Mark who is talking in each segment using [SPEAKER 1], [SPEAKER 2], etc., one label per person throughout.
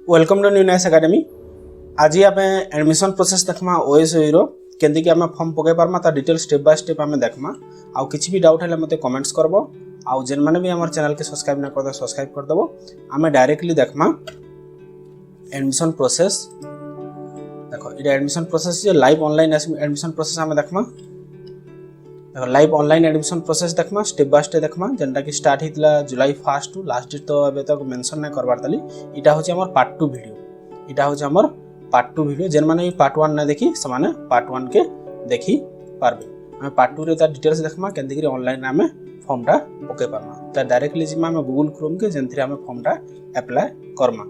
[SPEAKER 1] Welcome to new nice academy. आज आम admission process देखमा ओएसओई रो केंदी आम फॉर्म पके पारमा ता डिटेल स्टेप बाय स्टेप आम देखमा। आउ किछि भी डाउट है मते कमेंट्स करबो। आउ जेन माने भी हमर चैनल के सब्सक्राइब ना करदो सब्सक्राइब कर देबो। आम डायरेक्टली देखमा एडमिशन प्रोसेस। देखो इटा एडमिशन प्रोसेस जे लाइव ऑनलाइन एडमिशन प्रोसेस आम देखमा। देखो लाइव ऑनलाइन एडमिशन प्रोसेस देखमा स्टेप बाय स्टेप देखमा जेनटा कि स्टार्ट हितला जुलाई 1 टू लास्ट डेट तो एबे तक मेंशन ना करबार तली। इटा होचे हमर पार्ट 2 वीडियो। इटा होचे हमर पार्ट 2 वीडियो जेन माने पार्ट 1 ना देखी समाने पार्ट 1 के देखी पारबे। हम पार्ट 2 रे ता डिटेल्स देखमा केंदी करी ऑनलाइन आमे फॉर्म टा पके पारमा। ता डायरेक्टली जिमा हम गूगल क्रोम के जेनथि आमे फॉर्म टा अप्लाई करमा।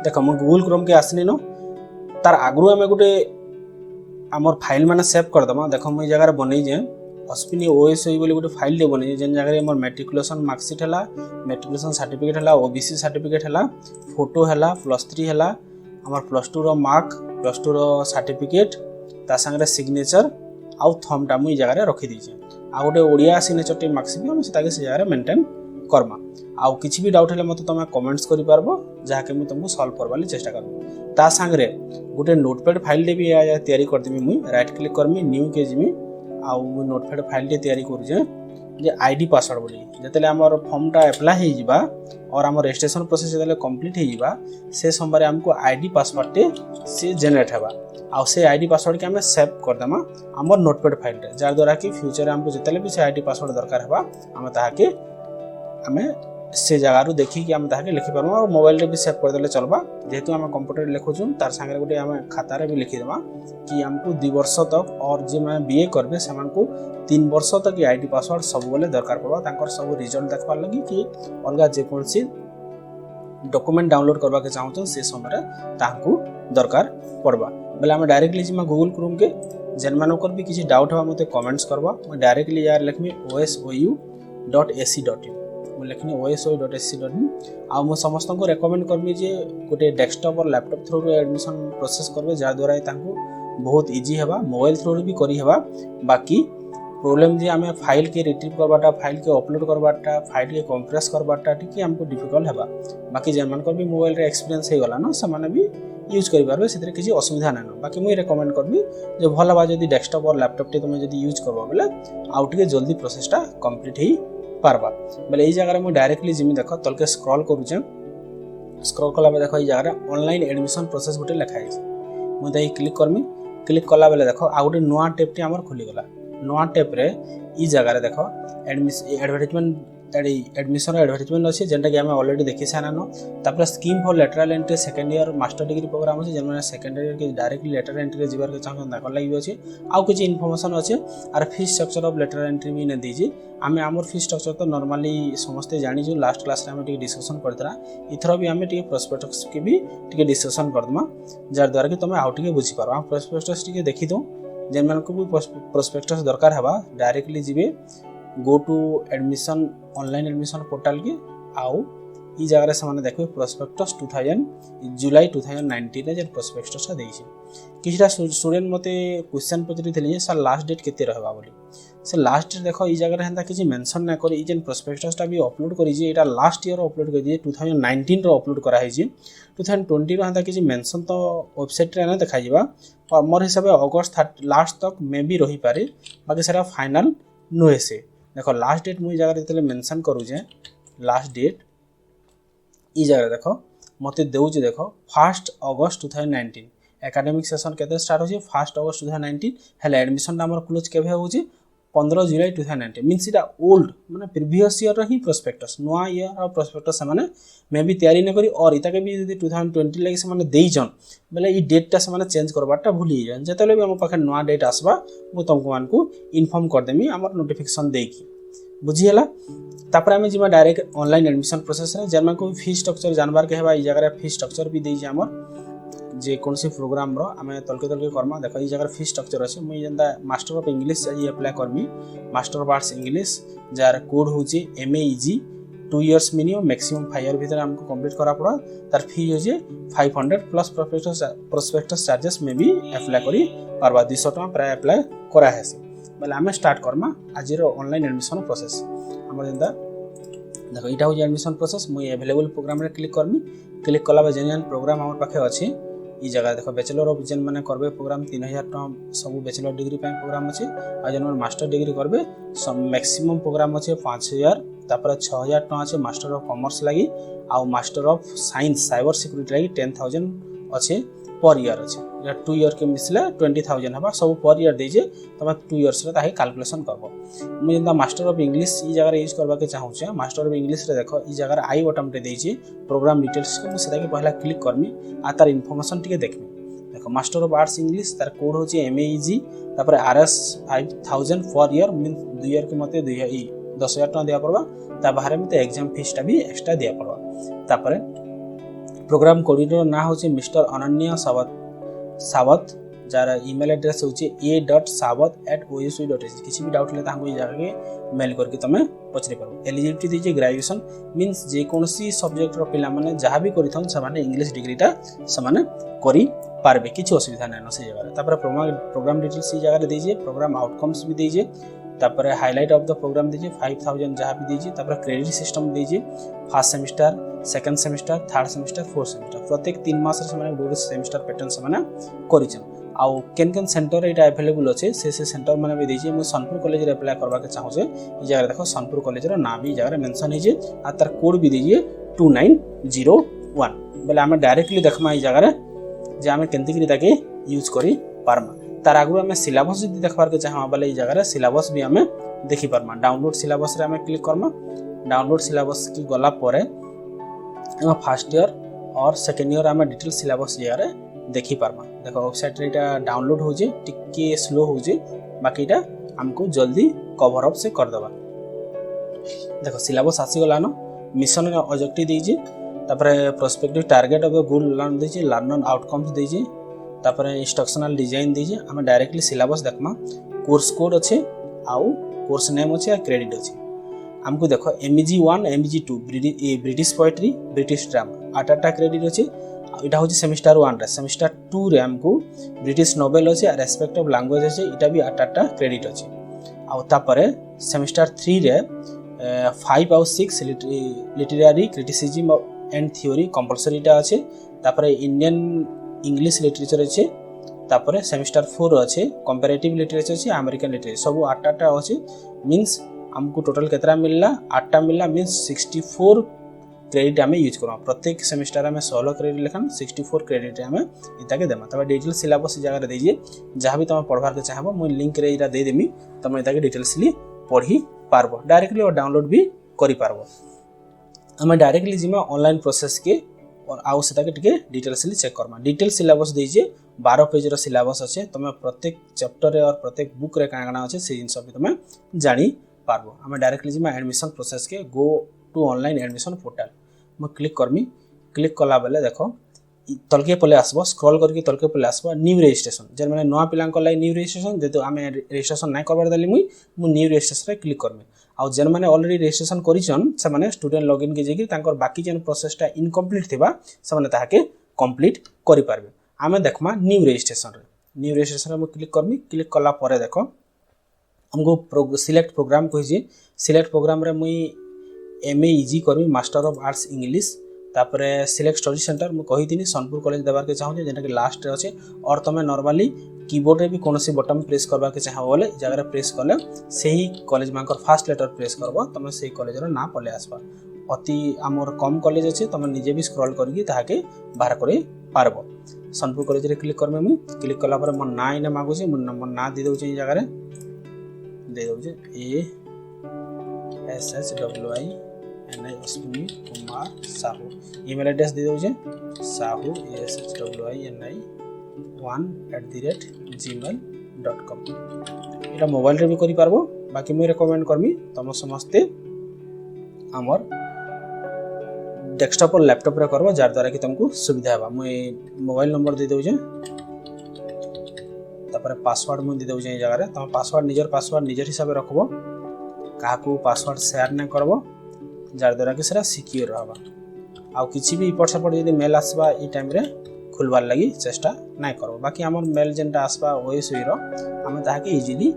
[SPEAKER 1] देखो हम गूगल क्रोम के आसनी नो तार आगरु आमे गुटे आमर फाइल माने सेव कर दमा। देखो मुई जगह बनै जे अश्विनी ओएसओई बोली गोटे फाइल दे बनै जेन जगह हमर मैट्रिकुलेशन मार्कशीट हला, मैट्रिकुलेशन सर्टिफिकेट हला, ओबीसी सर्टिफिकेट हला, फोटो हला, +3 हला, हमर +2 रो मार्क, +2 रो सर्टिफिकेट ता संगे सिग्नेचर आउ थंब टा मुई जगह रखि दी जे। आ गोटे ओडिया सिग्नेचर टे मार्कशीट हम सेटा से जगह मेंटेन करमा। आउ किछि भी डाउट हले मते तमे कमेंट्स करि पारबो जहा के मु तुमको सॉल्व करबाली चेष्टा करबो। ता संगे गोटे नोटपैड फाइल दे भी तैयारी कर देमी। मुई राइट क्लिक करमी न्यू के जिमी आउ मु नोटपैड फाइल दे तैयारी करू जे आईडी पासवर्ड बोली जतले हमर फॉर्म टा अप्लाई हे जिबा और हमर रजिस्ट्रेशन प्रोसेस जतले कंप्लीट हे जिबा से सोमवार हमको आईडी पासवर्ड टे से जनरेट हेबा। आउ से आईडी पासवर्ड के हमें सेव कर देमा हमर नोटपैड फाइल रे जार द्वारा कि फ्यूचर हमको जतले भी से आईडी पासवर्ड दरकार हेबा हम ताहा के हमें से जगारु देखी कि हम ताके लिखि परबा और मोबाइल रे भी सेव कर देले चलबा। जेहेतु हम कंप्यूटर रे लिखु छु तार संगे गोटे हम खाता रे भी लिखि देबा कि हमको 2 वर्ष तक और जे मैं बीए करबे समान को 3 वर्ष तक आईडी पासवर्ड सब बोले दरकार पड़बा। तांकर सब रिजल्ट देखबार लगी कि अलगा जे कोनसी डॉक्यूमेंट डाउनलोड करबा के चाहू से समय तांको दरकार पड़बा। बेले हम डायरेक्टली जिमा गूगल क्रोम के जेन मानकर भी किछि डाउट हवा मते कमेंट्स करबा। मैं डायरेक्टली यार लिखमी osou.ac.in मु लिखनी osou.ac.in। आ मु समस्त को रेकमेंड करमी जे गोटे डेस्कटॉप और लैपटॉप थ्रू रे एडमिशन प्रोसेस करबे जा द्वारा तांको बहुत इजी हेबा। मोबाइल थ्रू रे भी करी हेबा। बाकी प्रॉब्लम जे हमें फाइल के रिट्रीव करबाटा, फाइल के अपलोड करबाटा, फाइल के कंप्रेस करबाटा टिके हमको डिफिकल्ट हेबा। बाकी जेन मान को भी मोबाइल रे एक्सपीरियंस हे गला न समान भी यूज करि पारबे सेतरे किछि असुविधा नै न। बाकी मुई रेकमेंड करबी जे भला बा जदी डेस्कटॉप और लैपटॉप टे तुमे जदी यूज करबा बेले आउट के जल्दी प्रोसेस टा कंप्लीट ही पारबा। बेले ई जगह रे मु डायरेक्टली जिमी देखो तलके स्क्रॉल करू जे स्क्रॉल कला बे देखो ई जगह रे ऑनलाइन एडमिशन प्रोसेस गोटे लिखा है। मु दई क्लिक करमी। क्लिक कला बेले देखो आ गोटे नोआ टैब टे हमर खुली गला। नोआ टैब रे ई जगह रे देखो एडमिशन एडवर्टाइजमेंट अछि जेंटा कि हम ऑलरेडी देखि सानानो। तापर scheme for lateral entry second year master degree program अछि जेन माने सेकंड ईयर के डायरेक्टली लेटरल एंट्री रे जिबार के चाहन दाखल लागि अछि। आउ किछि इन्फॉर्मेशन अछि आर fees structure of lateral entry भी ने दीजी। आमे हमर फीस स्ट्रक्चर तो नॉर्मली समस्ते जानि जो लास्ट क्लास रे हम टिके डिस्कशन करतरा। इथरो भी हमें टिके प्रोस्पेक्टस के भी टिके डिस्कशन करदमा जार द्वारा कि तमे आउ टिके बुझी पारो। हम प्रोस्पेक्टस टिके देखि दो जेन मान को भी प्रोस्पेक्टस दरकार हेबा डायरेक्टली जिबे go to admission online admission portal के आउ ई जगह रे समान देखबे प्रोस्पेक्टस 2000 जुलाई 2019 रे जे प्रोस्पेक्टस देइछि। किछटा स्टूडेंट मते क्वेश्चन पचरि थले जे सर लास्ट डेट केते रहबा बोली। से लास्ट डेट देखो ई जगह रे हंदा किछि मेंशन ना करी। ई जेन प्रोस्पेक्टस टा भी अपलोड करी जे एटा लास्ट ईयर अपलोड कर दिए 2019 रो अपलोड करा है जे 2020 रो हंदा किछि मेंशन तो वेबसाइट रे ना देखा जिबा और मोर हिसाब अगस्त लास्ट तक मे भी रही पारे। बाकी सारा फाइनल नुहे से देखो लास्ट डेट मुई जगह जतले मेंशन करू जे लास्ट डेट ई जगह देखो मते देउ जे देखो 1 अगस्त 2019 एकेडमिक सेशन केते स्टार्ट होची 1 अगस्त 2019 हेले एडमिशन हमर क्लोज केबे होची 15 जुलाई 2019 मींस इटा ओल्ड माने प्रीवियस ईयर ही प्रोस्पेक्टस नोआ ईयर और प्रोस्पेक्टस माने मे भी तैयारी न करी और इता के भी यदि 2020 लागि से माने देई जन बेले ई डेट टा से माने चेंज करबाटा भूली जान। जतले भी हम पाखे नोआ डेट आसबा मु तुमको मान को इन्फॉर्म कर देमी हमर नोटिफिकेशन देकी बुझी हला। तापर हम जिमा डायरेक्ट ऑनलाइन एडमिशन प्रोसेस रे जर्मन को फी स्ट्रक्चर जानबार के हेबा ई जगह रे फी स्ट्रक्चर भी देई जे हमर जे कोनसी प्रोग्राम रो हमें तलके करमा। देखो ई जगह फी स्ट्रक्चर अछि मुई जंदा मास्टर ऑफ इंग्लिश जे अप्लाई करमी मास्टर ऑफ आर्ट्स इंग्लिश जार कोड होची MEEG 2 years minimum maximum 5 year भीतर हमको कंप्लीट करा पड़ा। तार फी हो जे 500 प्लस प्रोस्पेक्टस चार्जेस में भी अप्लाई करी परबा 200 टका प्राय अप्लाई करा हेसी। बेले हमें स्टार्ट करमा आज रो ऑनलाइन एडमिशन प्रोसेस। हमर जंदा देखो इटा हो एडमिशन प्रोसेस मुई अवेलेबल प्रोग्राम रे क्लिक करमी। क्लिक कला जेन प्रोग्राम आम पाखे अच्छी ई जगह देख बैचलर ऑफ जेन मैंने करबे प्रोग्राम 3000 टका सब बैचलर डिग्री पे प्रोग्राम अच्छे आ जेन मास्टर डिग्री करबे मैक्सिमम प्रोग्राम अच्छे 5000 तापर 6000 टका अच्छे मास्टर ऑफ कॉमर्स लगी आ master of science cyber security लगी 10000 अच्छे पर ईयर अच्छे या 2 ईयर के मिसले 20000 हबा सब पर ईयर देजे तुम 2 इयर्स रे ताही कैलकुलेशन करबो मु जेंता मास्टर ऑफ इंग्लिश ई जगह यूज करबा के चाहू छे मास्टर ऑफ इंग्लिश रे देखो ई जगह आई बटन टे देजे प्रोग्राम डिटेल्स के मु सेटा के पहला क्लिक करमी आ तार इन्फॉर्मेशन टिके देखमी देखो मास्टर ऑफ आर्ट्स इंग्लिश तार कोड होची एमएईजी तापर RS 5000 per year mean 2 year के मते 10000 टका दिया पड़बा ता बाहर मते एग्जाम फीस टा भी एक्स्ट्रा दिया पड़बा तापर प्रोग्राम कोऑर्डिनेटर ना होची मिस्टर अनन्या सावत जार ईमेल एड्रेस होची a.sawat@osu.ac किसी भी डाउट ले तांको जाके मेल करके तमे पचरे परबो एलिजिबिलिटी दीजिए ग्रेजुएशन मींस जे कोनसी सब्जेक्ट रो पिला माने जहां भी करिथन से माने इंग्लिश डिग्रीटा से माने करी पारबे किछ असुविधा नै न से जगह तापर प्रोग्राम डिटेल्स सी जगह दीजिए प्रोग्राम आउटकम्स भी दीजिए तापर हाईलाइट ऑफ द प्रोग्राम दीजिए 5000 जहां भी दीजिए तापर क्रेडिट सिस्टम दीजिए first semester second semester third semester fourth semester प्रत्येक 3 मास रे माने दो सेमेस्टर पैटर्न से माने करिछन आउ केन सेंटर एटा अवेलेबल अछि से सेंटर माने भी दीजिए मु सोनपुर कॉलेज रे अप्लाई करबा के चाहू छे ई जगह देखो सोनपुर कॉलेज रो नाम भी जगह मेंशन है जे आ तार कोड भी दीजिए 2901 बेले हमें डायरेक्टली देखमा ई जगह रे जे हमें केनती करी ताके यूज करी पारमा तार आगु हमें सिलेबस जदी देखबार के चाहमा बेले ई जगह रे सिलेबस भी हमें देखि पारमा डाउनलोड सिलेबस रे हमें क्लिक करमा डाउनलोड सिलेबस की गला परे हम फर्स्ट ईयर और सेकंड ईयर हमें डिटेल सिलेबस जगह रे देखि पारमा देखो वेबसाइट रे एटा डाउनलोड हो जे टिके स्लो हो जे बाकी एटा हमको जल्दी कवर अप से कर देबा देखो सिलेबस आसी गला न मिशन ऑब्जेक्टिव दीजिए तापर prospective target of the goal learn दीजिए लर्नर आउटकम्स दीजिए तापर इंस्ट्रक्शनल डिजाइन दीजिए हमें डायरेक्टली सिलेबस देखमा कोर्स कोड अच्छे आउ कोर्स नेम अच्छे आ क्रेडिट अच्छे हमको देखो MEG 1 MEG 2 British poetry British drama 8 credit अच्छे इटा होची सेमेस्टर 1 रे सेमेस्टर 2 रे हमको ब्रिटिश नोवेल अछि और रेस्पेक्ट ऑफ लैंग्वेज अछि इटा भी 8 क्रेडिट अछि आ तापर सेमेस्टर 3 रे 5 और 6 literary criticism and theory compulsory टा अछि तापर इंडियन इंग्लिश लिटरेचर अछि तापर सेमेस्टर 4 अछि कंपैरेटिव लिटरेचर अछि अमेरिकन लिटरेचर सब 8 अछि मींस हमको टोटल केतरा मिलला 8 मिलला मींस 64 क्रेडिट हमें यूज करो प्रत्येक सेमेस्टर में 16 क्रेडिट लेखन 64 क्रेडिट हमें इता के देमा तबे डिटेल सिलेबस जगह रे दीजिए जहां भी तुम पढ़वार के चाहबो मु लिंक रे इरा दे देमी तुम इता के डिटेल्सली पढ़ी पारबो डायरेक्टली और डाउनलोड भी करि पारबो हमें डायरेक्टली जिमा ऑनलाइन प्रोसेस के और आउ सेता के टिके डिटेल्सली चेक करमा डिटेल सिलेबस दीजिए 12 पेज रो सिलेबस अछि तुम प्रत्येक चैप्टर रे और प्रत्येक बुक रे काना अछि से जिन सब भी तुम जानी पारबो हमें डायरेक्टली जिमा एडमिशन प्रोसेस के go to online admission portal मैं क्लिक करमी क्लिक कला बेले देखो तलके पले आसबो स्क्रॉल करके तलके पले आसबो न्यू रजिस्ट्रेशन जे माने नवा पिलां को लाई न्यू रजिस्ट्रेशन जेतो हमें रजिस्ट्रेशन नै करबार दली मु न्यू रजिस्ट्रेशन रे क्लिक करमी आ जेन माने ऑलरेडी रजिस्ट्रेशन करिछन से माने स्टूडेंट लॉगिन के जेकी तांकर बाकी जेन प्रोसेसटा इनकम्प्लीट थिबा से माने ताहाके कंप्लीट करि पारबे हमें देखमा न्यू रजिस्ट्रेशन रे मु क्लिक करमी क्लिक कला परे देखो हमको सिलेक्ट प्रोग्राम कहि सिलेक्ट प्रोग्राम रे मुई एमएईजी करबी मास्टर ऑफ आर्ट्स इंग्लिश तापर सिलेक्ट स्टडी सेंटर मु कहि दिनी सोनपुर कॉलेज देबार के चाहू जेटा कि लास्ट रे अछि और तमे नॉर्मली कीबोर्ड रे भी कोनोसी बटन प्रेस करबा के चाहबो बोले जगह रे प्रेस करले सेही कॉलेज मानकर फर्स्ट लेटर प्रेस करबो तमे सेही कॉलेज रो नाम पले आसबा अति हमर कम कॉलेज अछि तमे निजे भी स्क्रॉल करके ताहाके बाहर करे पारबो सोनपुर कॉलेज रे क्लिक करमे मु क्लिक कला पर मन ना इने मागु छै मन ना दे दउ छै जगह रे दे दउ छै ASHWI NI Ashwini Kumar Sahu email address दे दउ छै sahu ASHWI NI 1@gmail.com एटा मोबाइल रे भी करि पारबो बाकी मैं रेकमेंड करमी तम समस्ते हमर डेस्कटॉप और लैपटॉप रे करबो जार द्वारा कि तुमको सुविधा हेबा मैं मोबाइल नंबर दे दउ छै तापर पासवर्ड मैं दे दउ छै जगह रे तम पासवर्ड निजर हिसाब रे रखबो काकू पासवर्ड शेयर न करबो जार द्वारा कि सेरा सिक्योर रहबा आ किछि भी इपट सपट यदि मेल आसबा ई टाइम रे खुलबार लागि चेष्टा नै करबो बाकी हमर मेल जेंटा आसबा ओएसई रो हम ताहा के इजीली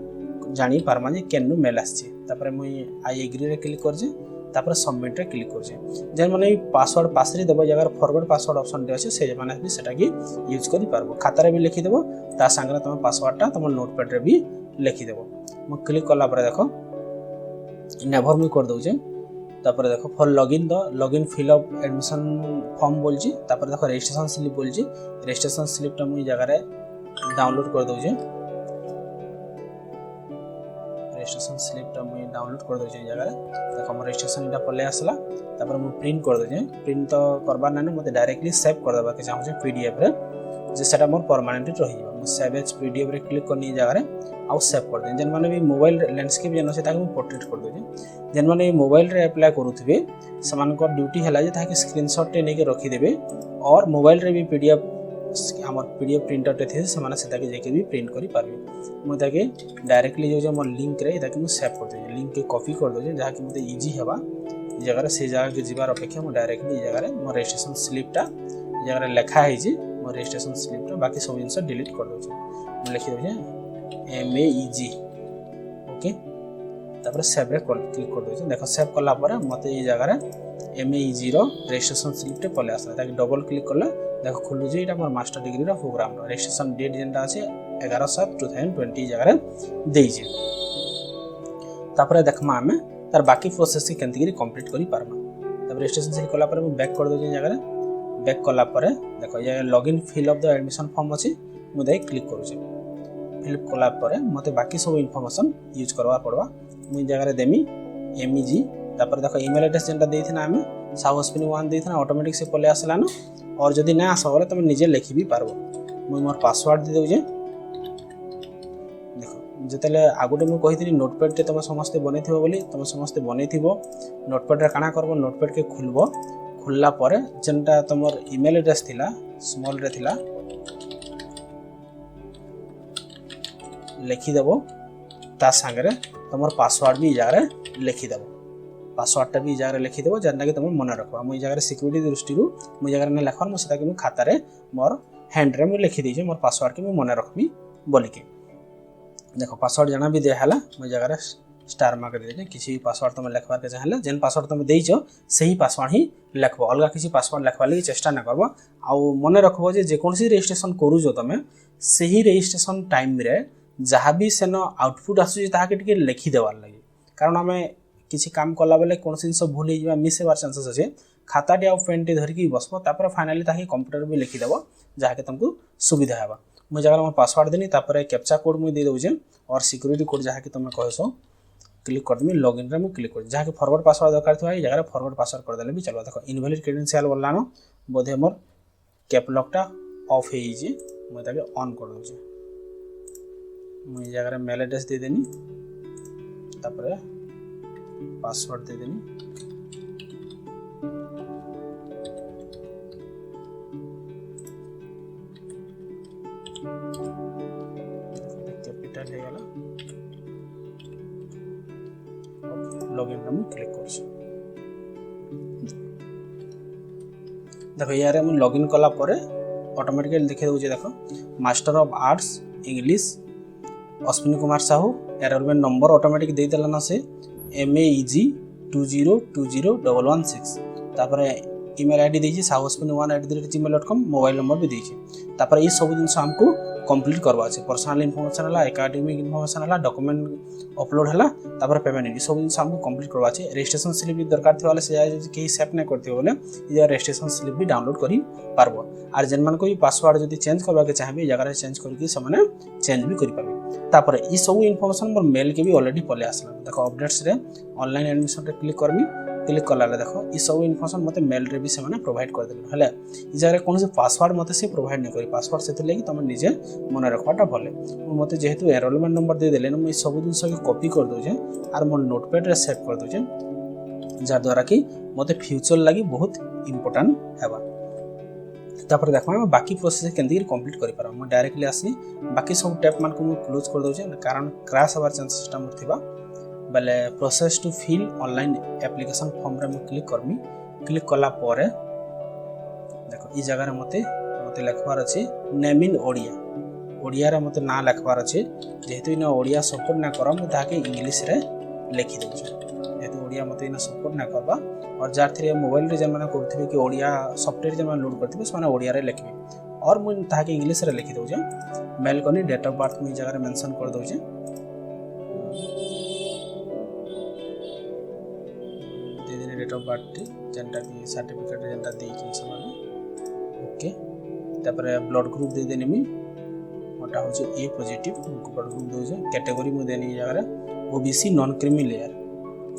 [SPEAKER 1] जानि पारमा जे केनु मेल आछि तापर मुई आई एग्री रे क्लिक कर जे तापर सबमिट रे क्लिक करूचे जेन माने पासवर्ड पासरी देबो जगह फॉरवर्ड पासवर्ड ऑप्शन रे अछि से माने भी सेटा की यूज करि पारबो खाता रे भी लिखि देबो ता संगे तुम पासवर्ड टा तुम नोटपैड रे भी लिखि देबो म क्लिक करला पर देखो नेवर मी कर दोजे तापर देखो for login the login fill up admission form बोलजी तापर देखो रजिस्ट्रेशन स्लिप बोलजी रजिस्ट्रेशन स्लिप टा मुई जगह रे डाउनलोड कर दोजे रजिस्ट्रेशन स्लिप टा मुई डाउनलोड कर दोजे जगह रे देखो मोर रजिस्ट्रेशन इटा पले आसला तापर मु प्रिंट कर दोजे प्रिंट तो करबा नाने मते डायरेक्टली सेव कर देबा के चाहू छे पीडीएफ रे जे सेटा मोर परमानेंट रहि जाबा मु सेव एज पीडीएफ रे क्लिक करनी जगह रे आउ सेव कर दे जेन माने भी मोबाइल लैंडस्केप जन से ताके पोर्ट्रेट कर दोजे जेन माने मोबाइल रे अप्लाई करूथबे समान को ड्यूटी हला जे ताके स्क्रीनशॉट टे नेके रखि देबे और मोबाइल रे भी पीडीएफ हमर पीडीएफ प्रिंटर टे थे समान से ताके जेके भी प्रिंट करि पारबे मु ताके डायरेक्टली जो मोर लिंक रे ताके मु सेव कर दे लिंक के कॉपी कर दोजे जहा कि मते इजी हेबा ई जगह रे से जगह के जीवार अपेक्षा मु डायरेक्टली ई जगह रे मोर रजिस्ट्रेशन स्लिप टा ई जगह रे लिखा है जे मोर रजिस्ट्रेशन स्लिप टा बाकी सब जिंस डिलीट कर दोजे मु लिखि दोजे MEEG ओके तापर सेव रे क्लिक कर दोजे देखो सेव करला पर मते ई जगह रे MEEG रो रजिस्ट्रेशन स्लिप टे पले आसला ताकि डबल क्लिक करला देखो खुलु जे एटा मोर मास्टर डिग्री रो प्रोग्राम रो रजिस्ट्रेशन डेट जेंटा আছে 11/7/2020 जगह रे देई जे तापर देखमा हमें तार बाकी प्रोसेस के केंतिगिरी कंप्लीट करि पारमा तापर रजिस्ट्रेशन से करला पर मु बैक कर दोजे जगह रे बैक करला पर देखो ये login fill up the admission form अछि मु दे क्लिक करू जे फिल कला पर मते बाकी सब इन्फॉर्मेशन यूज करवा पड़वा मुई जगह रे देमी MEG तापर देखो ईमेल एड्रेस जेंटा देथिना हमें साउस्पिन 1 देथिना ऑटोमेटिक से पले आसला न और जदी ना आसो बोले तुम निजे लिखि भी पारबो मुई मोर पासवर्ड दे दउ जे देखो जतले आगुटे मु कहितली नोटपैड ते तुम समस्त बनेथिबो बोली तुम समस्त बनेथिबो नोटपैड रे काना करबो नोटपैड के खुलबो खुलला पर जेंटा तुमर ईमेल एड्रेस थिला स्मॉल रे थिला लिखि देबो ता संगे तुमर पासवर्ड भी जगह रे लिखि देबो पासवर्ड टा भी जगह रे लिखि देबो जन्ना कि तुम मन रखबा मुई जगह रे सिक्योरिटी दृष्टि रु मुई जगह रे ने लखन मु सेटा कि मु खाता रे मोर हैंड रे मु लिखि दै जे मोर पासवर्ड के मु मन रखबी बोली के देखो पासवर्ड जाना भी दे हला मुई जगह रे स्टार मार्क दे जे किछि पासवर्ड तुम लिखबार के चाहला जेन पासवर्ड तुम देइछो सही पासवर्ड ही लिखबो अलगा किछि पासवर्ड लिखबा लागि चेष्टा न करबो आ मन रखबो जे कोनसी रजिस्ट्रेशन करू जो तमे सही रजिस्ट्रेशन टाइम रे जहाँ भी सेन आउटपुट आसुची ताके टिके लिखि देवार लागि कारण हमें किसी काम कला बेले कोन जिनस भूल होइबा मिस हेबार चांसेस अछि खाता टे आ पेन टे धरि की बसबो तापर फाइनली ताके कंप्यूटर में लिखि देबो जहा के तुमको सुविधा हेबा मु जगह में पासवर्ड देनी तापर कैप्चा कोड मु दे दोजे और सिक्योरिटी कोड जहा के तुम कहसो क्लिक कर दमी लॉगिन रे मु क्लिक कर जहा के फॉरवर्ड पासवर्ड दरकार थवा ई जगह फॉरवर्ड पासवर्ड कर देले भी चलबा देखो इनवैलिड क्रेडेंशियल बोलला न बोधे मोर कैप लॉक टा ऑफ हे जे मु ताके ऑन कर दोजे मु जगह रे मेल एड्रेस दे देनी तापर पासवर्ड दे देनी कैपिटल हे गला लॉगिन रे मु क्लिक करछ देखो यार मु लॉगिन कला परे ऑटोमेटिकली देखे दउजे देखो master of arts English Ashwini Kumar Sahu enrolment number automatic दे देला ना से MEEG 2020116 तापर ईमेल आईडी देछि sahuspin1@gmail.com मोबाइल नंबर भी देछि तापर ई सब जिंस हमको कंप्लीट करबा छै पर्सनल इन्फॉर्मेशन हला एकेडमिक इन्फॉर्मेशन हला डॉक्यूमेंट अपलोड हला तापर पेमेंट ई सब जिंस हमको कंप्लीट करबा छै रजिस्ट्रेशन स्लिप भी दरकार थिवाले से के सेट नै करथियो बोले ई रजिस्ट्रेशन स्लिप भी डाउनलोड करी पारबो आर जेन मान को पासवर्ड जदी चेंज करबा के चाहबे जगह रे चेंज करके समान चेंज भी करि पाबे तापर ई सब इन्फॉर्मेशन मोर मेल के भी ऑलरेडी पले आसला देखो अपडेट्स रे ऑनलाइन एडमिशन रे क्लिक करमी क्लिक कला देखो ई सब इन्फॉर्मेशन मते मेल रे भी से माने प्रोवाइड कर देले हले ई जगह कोन से पासवर्ड मते से प्रोवाइड नै करी पासवर्ड सेते लेकी तुम निजे मन रखवाटा भले मते जेहेतु एनरोलमेंट नंबर दे देले न सब दिन से कॉपी कर दो जे आर मोर नोटपैड रे सेव कर दो जे जा द्वारा कि मते फ्यूचर लागि बहुत इंपोर्टेंट हेबा तापर देखो हम बाकी प्रोसेस केंदी कंप्लीट करि पारा म डायरेक्टली आसी बाकी सब टैब मान को म क्लोज कर दो जे कारण क्रैश हबार चांस सिस्टम थिबा बेले process to fill online application form रे म क्लिक करमी क्लिक कला परे देखो ई जगह रे मते लिखबार अछि नेम इन ओडिया रे मते ना लिखबार अछि जेहेतु इन ओडिया सपोर्ट ना करम ताके इंग्लिश रे लिखि दउछे जेतु ओडिया मते इना सपोर्ट ना करबा और जार थरे मोबाइल रे जन माने करथिबे कि ओडिया सॉफ्टवेयर जन माने लोड करथिबे से माने ओडिया रे लिखबे और मु ताके इंग्लिश रे लिखि दउछे मेल कोनी डेट ऑफ बर्थ मु जगह रे मेंशन कर दउछे दे दिन डेट ऑफ बर्थ जेंटा की सर्टिफिकेट जेंटा दे कि समान ओके तापर ब्लड ग्रुप दे देनी मी मोटा होचे ए पॉजिटिव ब्लड ग्रुप दोजे कैटेगरी मु देनी जगह रे ओबीसी नॉन क्रीमी लेयर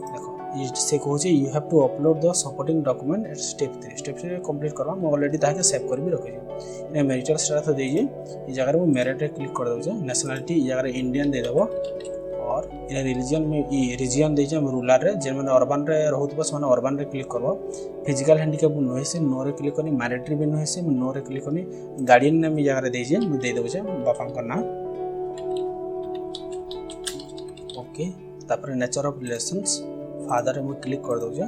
[SPEAKER 1] देखो ये से कहूचे you have to upload the supporting document at step 3 complete करबा मु ऑलरेडी ताके सेव कर भी रखे ने मैरिटल स्टेटस दे जे ई जगह रे मु मेरिट रे क्लिक कर दोजे नेशनलिटी ई जगह रे इंडियन दे देबो और इन रिलीजन में ई रीजन दे जे रूरल रे जे माने अर्बन रे रहत बस माने अर्बन रे क्लिक करबो फिजिकल हैंडिकैप नोहे से नो रे क्लिक करनी मैरिटरी भी नोहे से नो रे क्लिक करनी गार्डियन नेम ई जगह रे दे जे मु दे देबो जे बापा का नाम ओके तापर नेचर ऑफ रिलेशंस फादर रे मु क्लिक कर दोजे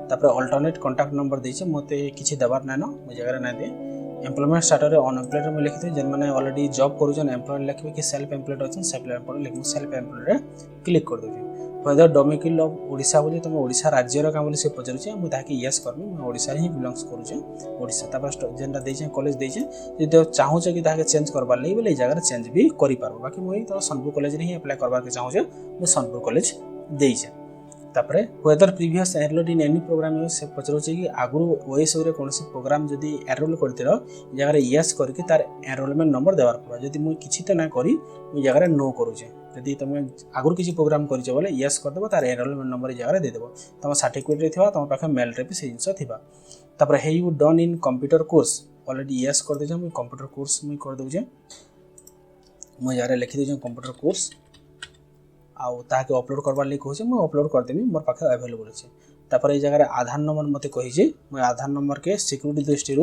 [SPEAKER 1] तापर अल्टरनेट कांटेक्ट नंबर दे जे मते किछि देबार नै न मु जगह रे नै दे एम्प्लॉयमेंट स्टार्टर रे अनएम्प्लॉयड में लिखि दे जन माने ऑलरेडी जॉब करू जन एम्प्लॉयड लिखबे कि सेल्फ एम्प्लॉयड अछन सेल्फ एम्प्लॉयड लिखबो सेल्फ एम्प्लॉयड रे क्लिक कर दोजे वेदर डोमिसाइल ऑफ ओडिसा बोली तुम ओडिसा राज्य रो का बोली से पचरु छै मु ताके यस करबी मु ओडिसा ही बिलोंग्स करू छै ओडिसा तापर जेंडा दे छै कॉलेज दे छै जदि चाहू छै कि ताके चेंज करबा ले बोले जगह चेंज भी करि पारबो बाकी मु तो सोनपुर कॉलेज रे ही अप्लाई करबा के चाहू छै मु सोनपुर कॉलेज दे छै तापरे whether previous enrolled in any program से पचरो छै कि आगु ओएस रे कोनसी प्रोग्राम जदी एनरोल करतिरो जगह रे यस करके तार एनरोलमेंट नंबर देवार पड़ो जदी मु किछि त ना करी मु जगह रे नो करू छै जदी तुम आगु किछि प्रोग्राम करिछ बोले यस कर देबो तार एनरोलमेंट नंबर जगह रे दे देबो तम सर्टिफिकेट रे थिबा तम पाखे मेल रे भी से जिंस थिबा तापरे have you done in computer course already yes कर दे जे मु कंप्यूटर कोर्स मु कर दउ जे मु जगह रे लिखि दे जे कंप्यूटर कोर्स आउ ताके अपलोड करबार लिए कहूँ मुझे अपलोड करदेवी मोर पाखे अवेलेबल अच्छे तापर ये जगह आधार नंबर मत कही मुझे आधार नंबर के सिक्यूरीटी दृष्टि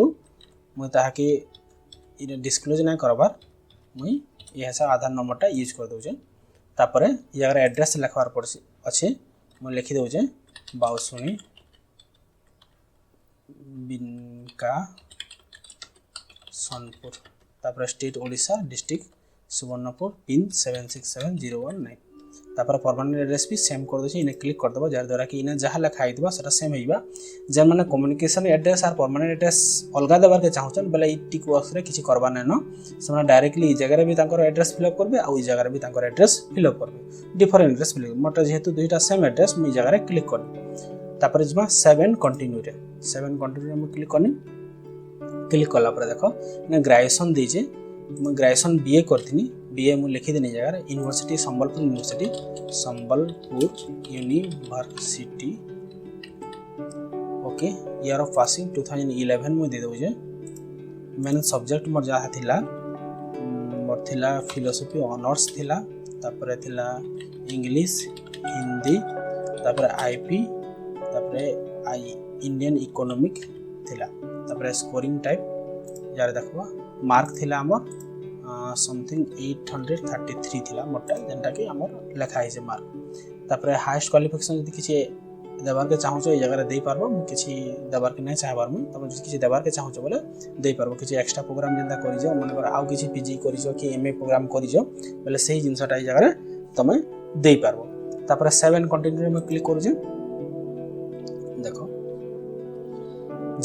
[SPEAKER 1] मुझे डिस्क्लोज ना करबार मुई ये आधार नंबरटा यूज कर दूचे तापर ये जगह एड्रेस लिखबार पड़े अच्छे मुझे लिखि दूचे बाउसुनी बिनका सोनपुर तापर state Odisha district Suvarnapur pin 767019 तापर परमानेंट एड्रेस भी सेम कर दोछि इने क्लिक कर दबो जार द्वारा कि इने जहा लिखा आइतबा सेटा सेम होइबा जे माने कम्युनिकेशन एड्रेस और परमानेंट एड्रेस अलगा देबार के चाहछन बेले ई टिक बॉक्स रे किछि करबा नै न से डायरेक्टली ई जगह रे भी तांकर एड्रेस फिल अप करबे आ ई जगह रे भी तांकर एड्रेस फिल अप करबे डिफरेंट एड्रेस फिल मटा जेहेतु दुईटा सेम एड्रेस मु ई जगह रे क्लिक करबे तापर जमा 7 कंटिन्यू रे मु क्लिक करनी क्लिक कला पर देखो ने ग्रेजुएशन दीजे मु ग्रेजुएशन बीए करथिनी बीए मु लिखि देनी जगह university Sambalpur university okay year of passing 2011 मु दे दउ जे मेन सब्जेक्ट मोर जहा थिला मोर थिला फिलोसफी ऑनर्स थिला तापर थिला इंग्लिश हिंदी तापर आईपी तापर आई इंडियन इकोनॉमिक थिला तापर स्कोरिंग टाइप यार देखबा मार्क थिला हमर समथिंग 833 थिला मोटा जेंटा कि हमर लिखा है जे मार्क तापर हाईएस्ट क्वालिफिकेशन यदि किछि देबार के चाहू छ ए जगह रे दे पारबो मु किछि देबार के नै चाहबार मु तब किछि देबार के चाहू छ बोले दे पारबो किछि एक्स्ट्रा प्रोग्राम जेंता करि जो मन पर आउ किछि पीजी करि जो कि एमए प्रोग्राम करि जो बोले सही जिंसटा ए जगह रे तमे दे पारबो तापर 7 कंटिन्यू में क्लिक करू जे देखो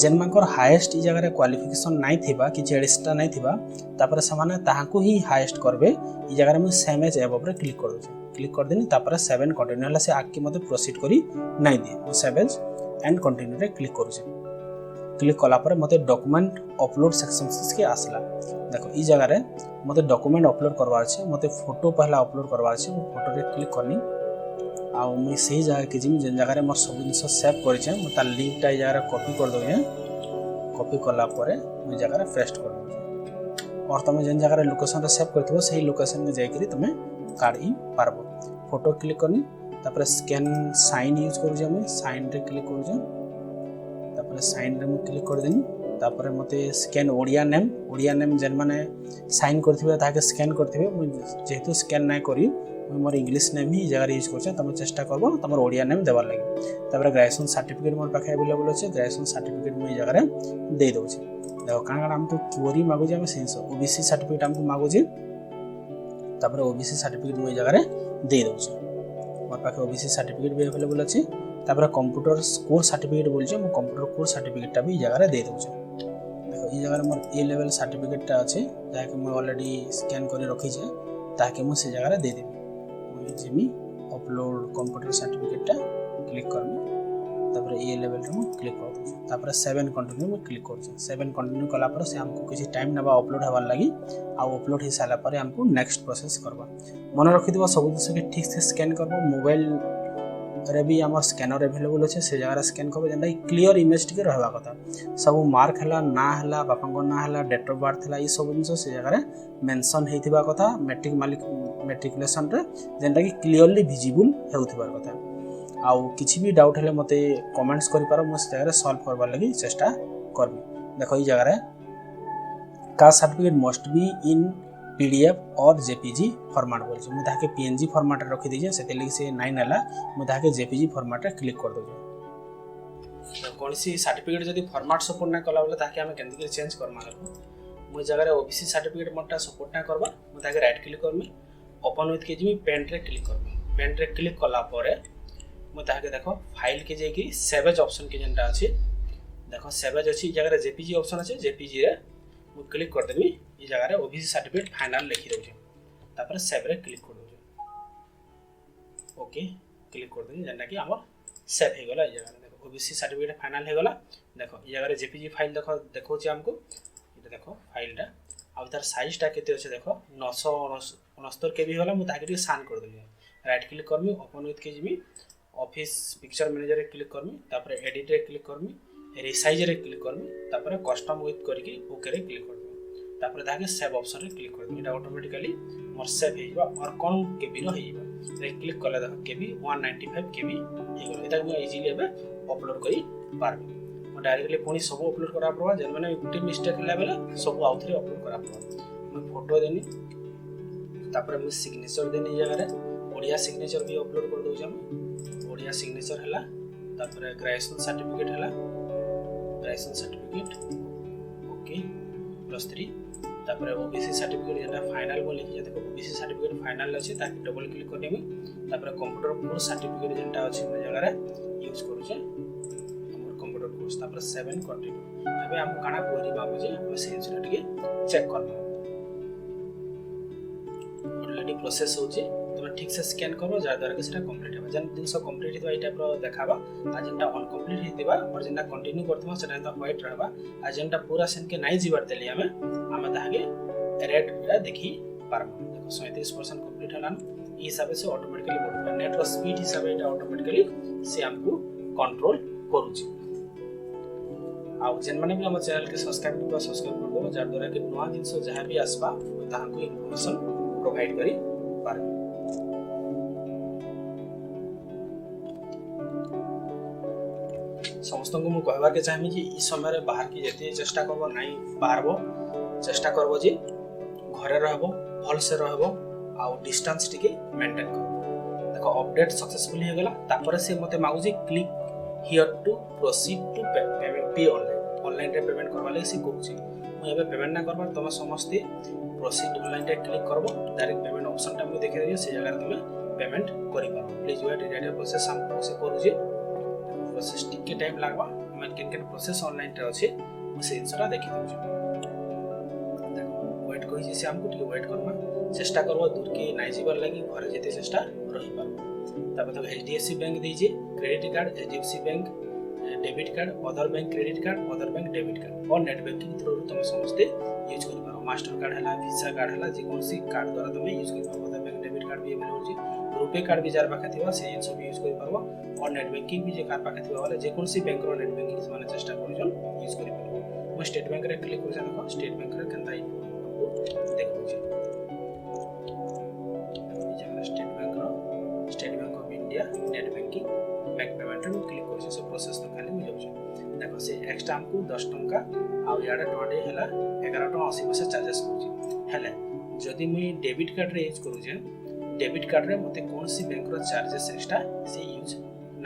[SPEAKER 1] जेनमांकर हाईएस्ट ई जगह रे क्वालिफिकेशन नाही थिबा कि एक्स्ट्रा नाही थिबा तापर समाने ताहाकू ही हाईएस्ट करबे ई जगह रे मु सेम एज एबव रे क्लिक कर दउ क्लिक कर देनी तापर 7 कंटिन्यू हला से आके मते प्रोसीड करी नाही दिए मु 7 एंड कंटिन्यू रे क्लिक करू छी क्लिक कला पर मते डॉक्यूमेंट अपलोड सेक्शन के आसला देखो ई जगह रे मते डॉक्यूमेंट अपलोड करवार छै मते फोटो पहला अपलोड करवार छै मु फोटो रे क्लिक करनी आ मुई सही जगह के जिम जेन जगह रे मोर सब जिंस सेव करि छै मु ता लिंक टा जगह रे कॉपी कर दउ कॉपी कला परे मुई जगह रे पेस्ट कर दउ और तमे जेन जगह रे लोकेशन रे सेव करथिबो सही लोकेशन में जाय करी तमे काढी पारबो फोटो क्लिक करनी तापर स्कैन साइन यूज करू जे मुई साइन रे क्लिक करू जे तापर साइन रे मु क्लिक कर देनी तापर मते स्कैन ओडिया नेम जेन माने साइन करथिबे ताके स्कैन करथिबे मु जेहेतु स्कैन नै करी मोर इंग्लिश नेम ही जगह यूज कर तुम चेष्टा करबो तुम ओडिया नेम देवार लगे तापर ग्रेजुएशन सर्टिफिकेट मोर पाखे अवेलेबल अच्छे ग्रेजुएशन सर्टिफिकेट मुझे जगह दे दउछि देखो काण काण हमको क्वेरी मागुजे हम सेंस ओबीसी सर्टिफिकेट हमको मागुजे तापर ओबीसी सर्टिफिकेट मुझे जगह दे दउछि मोर पाखे ओबीसी सर्टिफिकेट भी अवेलेबल अछि तापर कंप्यूटर कोर्स सर्टिफिकेट बोलछे मो कंप्यूटर कोर्स सर्टिफिकेटटा भी जगह रे दे दउछे देखो ई जगह मोर ए लेवल सर्टिफिकेटटा अछि जाके मो ऑलरेडी स्कैन करि रखी छे ताकि मो से जगह रे दे देबी मो जिमी अपलोड कंप्यूटर सर्टिफिकेटटा क्लिक करमी तापर ए लेवल रे मो क्लिक कर दूँ तापर 7 कंटिन्यू में क्लिक कर 7 कंटिन्यू कला पर से हमको किसी टाइम नबा अपलोड हबार लगी आ अपलोड हो सारा पर हमको नेक्स्ट प्रोसेस करबा मन रखि दिबा सब जिस के ठीक से स्कैन करबो मोबाइल रे भी हमर स्कैनर अवेलेबल अछि से जगह स्कैन करबो जेंदा क्लियर इमेज टिके रहबा कथा सब मार्क हला ना हला बापा को ना हला डेट ऑफ बर्थ हला ई सब जिंस से जगह मेंशन हेतिबा कथा मैट्रिक मालिक मैट्रिकुलेशन रे जेंदा कि क्लियरली विजिबल हेउथिबार कथा आउ किछि भी डाउट हेले मते कमेंट्स करि पारो मो जगह सॉल्व करबार लागि चेष्टा करबी देखो ई जगह caste certificate must be in PDF और जेपीजी फॉर्मेट बोल छै मु ताके पीएनजी फॉर्मेट रे रखि दिजे सेते लागि से 9 हला मु ताके जेपीजी फॉर्मेट रे क्लिक कर दोजे कोनसी सर्टिफिकेट जदी फॉर्मेट सपोर्ट ना कला बोले ताके हम केंदी के चेंज करमा मु जगह रे ओबीसी सर्टिफिकेट मोटा सपोर्ट ना करबा मु ताके right click Karmi open with के जिमी पेन रे क्लिक करमी पेन रे क्लिक कला परे मु ताके देखो फाइल के जे कि सेव एज ऑप्शन के जेंटा अछि देखो सेव एज अछि जगह रे जेपीजी ऑप्शन अछि जेपीजी रे मु क्लिक कर देबी ई जगह रे ओबीसी सर्टिफिकेट फाइनल लिखि दउछे तापर सेव रे क्लिक कर दउछे ओके क्लिक कर देबी जेंटा कि हमर सेव हे गेला ई जगह रे देखो ओबीसी सर्टिफिकेट फाइनल हे गेला देखो ई जगह रे जेपीजी फाइल देखो छी हमको ई देखो फाइलटा आ तार साइजटा केते अछि देखो 969 केबी होला मु ताके स्कैन कर देबी right click Karmi open with के जिमी ऑफिस पिक्चर मैनेजर रे क्लिक करमी तापर एडिट रे क्लिक करमी रिसाइज रे क्लिक करमी तापर कस्टम विथ करके ओके रे क्लिक करमी तापर दाके सेव ऑप्शन रे क्लिक करमी एटा ऑटोमेटिकली मोर सेव हेइबा और कोन केबी रो हेइबा रे क्लिक कले देखो केबी 195 केबी हे गेल एटा मु इजीली एबे अपलोड करी पारबी मो डायरेक्टली पुनी सब अपलोड करा परबा जे माने गुटे मिस्टेक हला बेला सब आउथरे अपलोड करा परबा मु फोटो देनी तापर मु सिग्नेचर देनी जगह रे ओडिया सिग्नेचर भी अपलोड कर दउ हम ओडिया सिग्नेचर हला तापर ग्रेजुएशन सर्टिफिकेट हला ग्रेजुएशन सर्टिफिकेट ओके +3 तापर ओबीसी सर्टिफिकेट जेटा फाइनल बोली जे देखो ओबीसी सर्टिफिकेट फाइनल अछि ताकि डबल क्लिक करनेमी तापर कंप्यूटर कोर्स सर्टिफिकेट जेटा अछि म जगह रे यूज करू छे हमर कंप्यूटर कोर्स तापर 7 कंटिन्यू एबे हम काना कोरी बाबू जे हम सेंसर टिके चेक करबो ऑलरेडी प्रोसेस हो जे तुम ठीक से स्कैन करो जा द्वारा कि सेटा कंप्लीट हेबा जन दिन सब कंप्लीट हितबा ई टाइप रो देखाबा आ जेंटा अनकंप्लीट हितबा और जेंटा कंटिन्यू करतबा सेटा त व्हाइट रहबा आ जेंटा पूरा सेन के नाही जीवर देली हमें ताके रेड रे देखि पारबो देखो 37% कंप्लीट हलान ई हिसाब से ऑटोमेटिकली बोलबा नेट रो स्पीड हिसाब से एटा ऑटोमेटिकली से हमको कंट्रोल करूची आ जेन माने भी हम चैनल के सब्सक्राइब कर दो जा द्वारा कि नवा दिन से जहां भी आसबा ताहां को इंफॉर्मेशन प्रोवाइड करी पारबो समस्त को मु कहबार के चाहमी कि ई समय रे बाहर की जते चेष्टा करबो नाही बाहरबो चेष्टा करबो जे घरे रहबो भल से रहबो आ डिस्टेंस टिके मेंटेन करबो देखो अपडेट सक्सेसफुली हो गेला तापर से मते मागु जे click here to proceed to payment pay online रे पेमेंट करबा ले से कहू छी मु एबे पेमेंट ना करबा तमे समस्त प्रोसीड ऑनलाइन रे क्लिक करबो डायरेक्ट पेमेंट ऑप्शन टा मु देखे देबी से जगह तमे पेमेंट करि पाबो प्लीज वेट रेडी प्रोसेस हम से करू जे प्रोसेस टिके टाइम लागबा हम केन प्रोसेस ऑनलाइन रे अछि मु से इनसरा देखि दउ देखो वेट कहि जे से हमको टिके वेट करबा चेष्टा करबो दूर के नाही जीवर लागि घरे जेते चेष्टा रहि पाबो तब तक एचडीएफसी बैंक दीजिए credit card HDFC bank debit card other bank credit card other bank debit card और नेट बैंकिंग थ्रू तुम समस्त यूज कर पारो मास्टर कार्ड हला वीसा कार्ड हला जे कोनसी कार्ड द्वारा तुम यूज कर पारो अदर बैंक डेबिट कार्ड भी अवेलेबल अछि रुपे कार्ड भी जार पाखे थिबा से सब यूज कर पारो और नेट बैंकिंग भी जे कार्ड पाखे थिबा वाला जे कोनसी बैंक रो नेट बैंकिंग से माने चेष्टा करजन यूज कर पारो मैं स्टेट बैंक रे क्लिक कर देखो स्टेट बैंक रे केनता देखो छी state bank of India net banking bank payment रे क्लिक कर से प्रोसेस तो खाली हो जाउ देखो से एक्स्ट्रा हमको 10 टंका आ याडा टोटे हला 11 टका 80 पैसा चार्जेस करू हले जदी मुई डेबिट कार्ड रे यूज करू जे डेबिट कार्ड रे मते कोनसी बैंक रो चार्जेस एक्स्ट्रा से यूज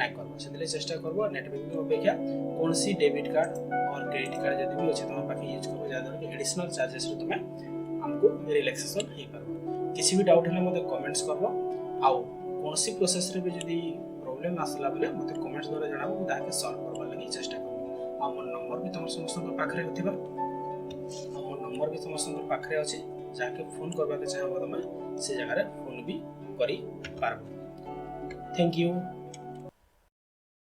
[SPEAKER 1] ना करबो सेतले चेष्टा करबो नेट बैंकिंग अपेक्षा कोनसी डेबिट कार्ड और क्रेडिट कार्ड जदी भी अछि तम पाखे यूज करबो ज्यादा कि एडिशनल चार्जेस रे तुमे हमको रिलैक्सेशन हे परबो किसी भी डाउट हले मते कमेंट्स करबो आउ कौनसी प्रोसेस रे भी जदी प्रॉब्लम आसला बेले मते कमेंट्स द्वारा जणाबो मु ताके सॉल्व करबा लागि चेष्टा करबो आ मोर नंबर भी तुम समस्त पाखरे होतिबा आ मोर नंबर भी समस्त पाखरे अछि जाके फोन करबा के चाहबो तमे से जगह रे फोन भी करी पारबो। Thank you.